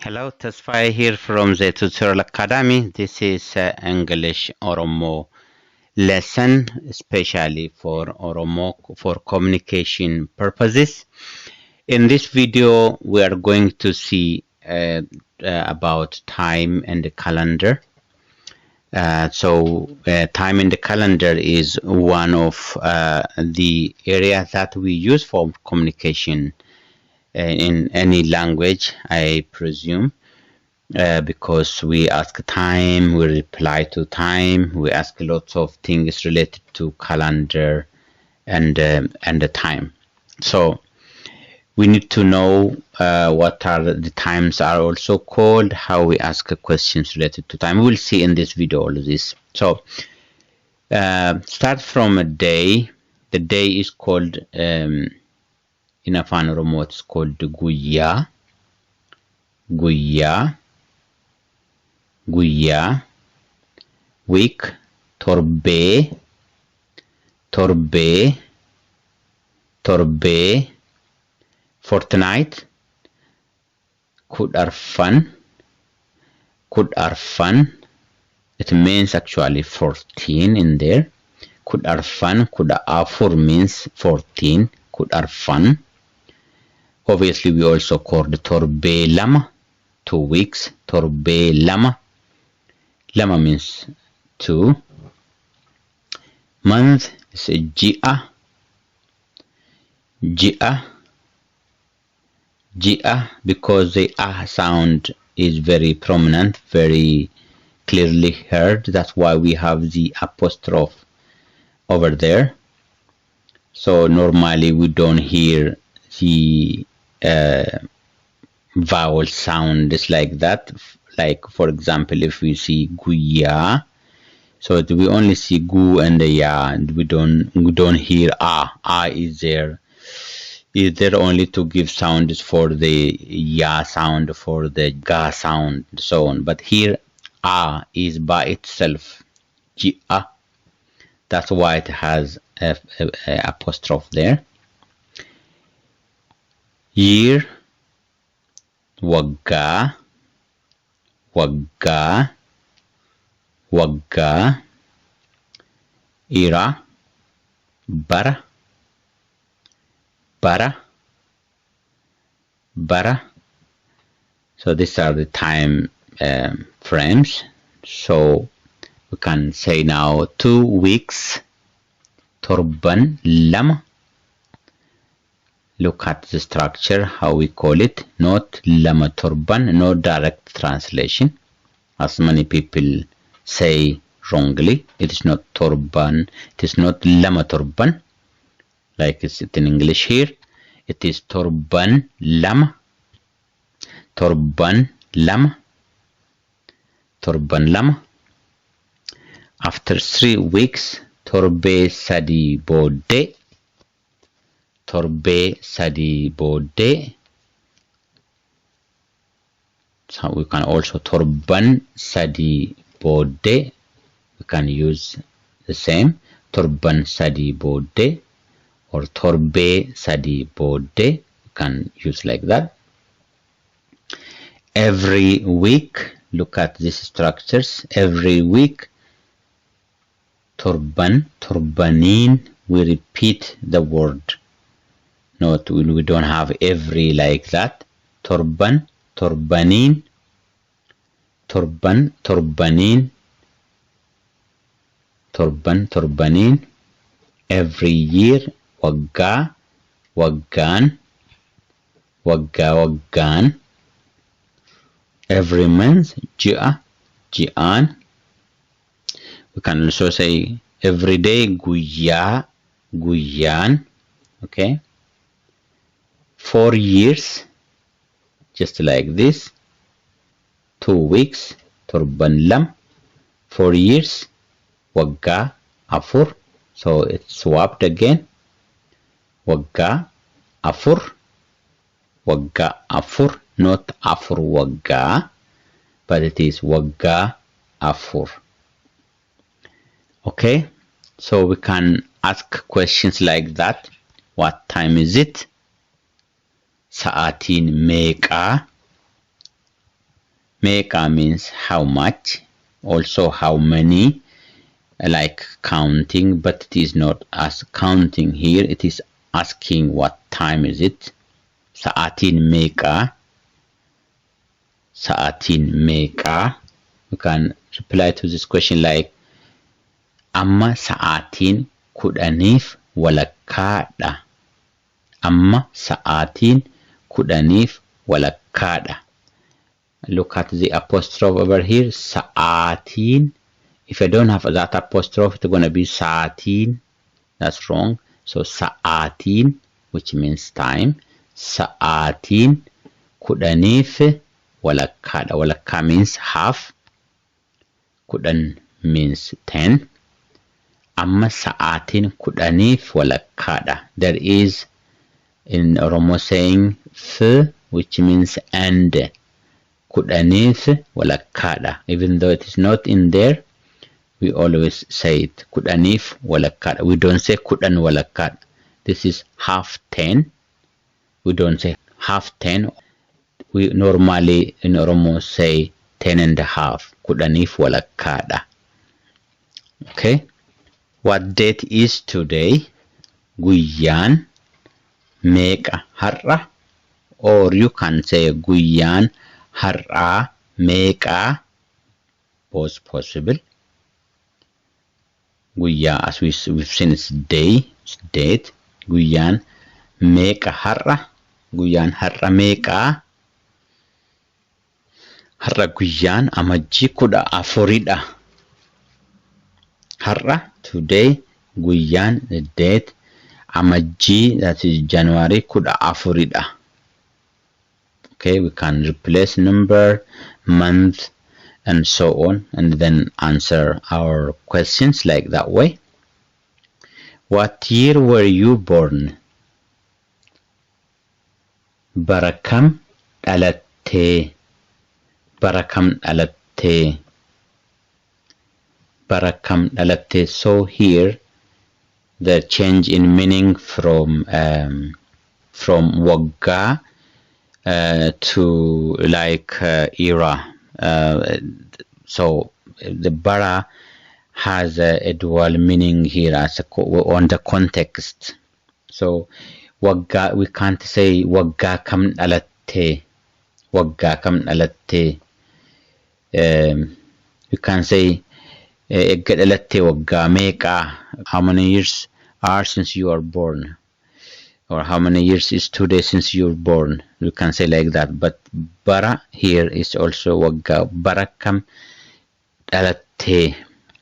Hello, Tasfai here from the Tutorial Academy. This is English Oromo lesson, especially for Oromo for communication purposes. In this video, we are going to see about time and the calendar. Time in the calendar is one of the areas that we use for communication in any language, I presume. Because we ask time, we reply to time, we ask lots of things related to calendar and the time. So we need to know what are the times are also called, how we ask questions related to time. We'll see in this video all of this. So start from a day. The day is called in Afaan Oromoo it's called guyyaa. Guyyaa. Week, torbee, fortnight, kudharfan. It means actually 14 in there. Kudharfan, kudha afur means 14. Kudharfan. Obviously, we also call the torbee lama, 2 weeks. Torbee lama. Lama means 2. Month is ji'a. Ji'a, because the sound is very prominent, very clearly heard. That's why we have the apostrophe over there. So normally we don't hear the vowel sound just like that. Like for example, if we see guyyaa, so we only see gu and the ya, and we don't hear ah. Ah is there only to give sounds for the ya sound, for the ga sound, so on. But here ah is by itself, ji'a. That's why it has a apostrophe there. Year, waggaa. Era, bara. So these are the time frames. So we can say now 2 weeks, torban lama. Look at the structure, how we call it, not lama torban, no direct translation, as many people say wrongly. It is not torban, it is not lama torban, like it's in English here. It is torban lama. Torban lama. After 3 weeks, torbee sadii booddee. So we can also torban sadii booddee. We can use the same, torban sadii booddee, or torbee sadii booddee. We can use like that. Every week, look at these structures. Every week, torbaniin. We repeat the word. Not we don't have every like that. Torban, torbaniin. Torbaniin. Every year, waggaa, waggaan. Every month, ji'aan. We can also say every day, guyyaan. Okay. 4 years, just like this. 2 weeks, torban lam. 4 years, waggaa afur. So it's swapped again. Waggaa afur. Not afur waggaa, but it is waggaa afur. Okay, so we can ask questions like that. What time is it? Sa'aatiin meeqaa? Meqa means how much, also how many, like counting, but it is not as counting here, it is asking what time is it. Sa'atiin meqa? Sa'atiin meqa? You can reply to this question like amma sa'atiin kudhaniif walakkaadha. Amma sa'atiin kudhaniif walakkaadha. Look at the apostrophe over here, sa'atiin. If I don't have that apostrophe, it's going to be sa'atiin. That's wrong. So sa'atiin, which means time. Sa'atiin kudhaniif walakkaadha. Walakkaa means half. Kudhan means 10. Amma sa'atiin kudhaniif walakkaadha. There is in Oromo saying f, which means and. Kudhaniif walakkaadha. Even though it is not in there, we always say it. Kudhaniif walakkaadha. We don't say kudhan walakkaadha. This is half 10. We don't say half 10. We normally in Oromo say 10 and a half. Kudhaniif walakkaadha. Okay. What date is today? Guyyaan meeqa har'a? Or you can say guyyaan har'a meeqa? Both possible. Guyyaa, as we've seen, it's day, it's date. Guyyaan meeqa har'a? Guyyaan har'a meeqa? Har'a guyyaan amajjii 14dha. Har'a, today, guyyaan, the date, amajjii, that is January 14dha. Okay, we can replace number, month, and so on, and then answer our questions like that way. What year were you born? Bara kam dhalatte? Bara kam dhalatte? Bara kam dhalatte. So here the change in meaning from waggaa to like era. So the bara has a dual meaning here as on the context. So waggaa, we can't say waggaa kam dhalatte. Waggaa kam dhalatte. You can say egga dhalatte waggaa meeqa. How many years are since you are born? Or how many years is today since you were born? You can say like that. But bara here is also waggaa. Bara kam dhalatte.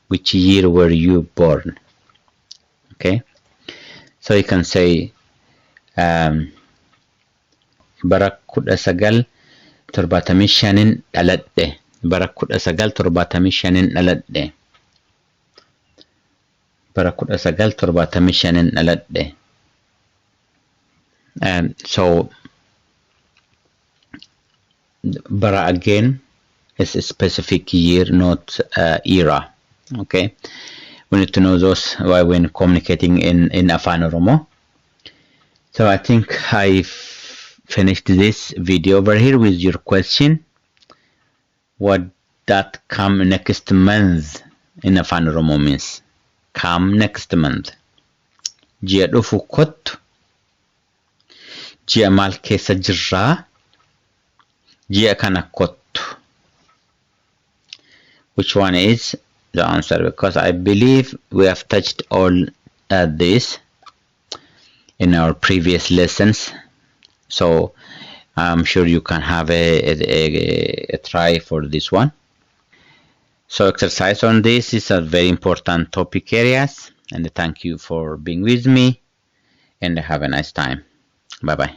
Which year were you born? Okay. So you can say bara 1975 dhaladhe. Bara 1975 dhaladhe. Bara 1975 dhaladhe. So bara again is a specific year, not era. Okay, we need to know those while when communicating in Afaan Oromo. So I think I've finished this video over here with your question. What that come next month in Afaan Oromo means? Come next month. Ji'a dhufu kottu. Ji'a maal keessa jirraa? Ji'a kana kottu. Which one is the answer? Because I believe we have touched all this in our previous lessons. So I'm sure you can have a try for this one. So exercise on this is a very important topic areas. And thank you for being with me. And have a nice time. Bye-bye.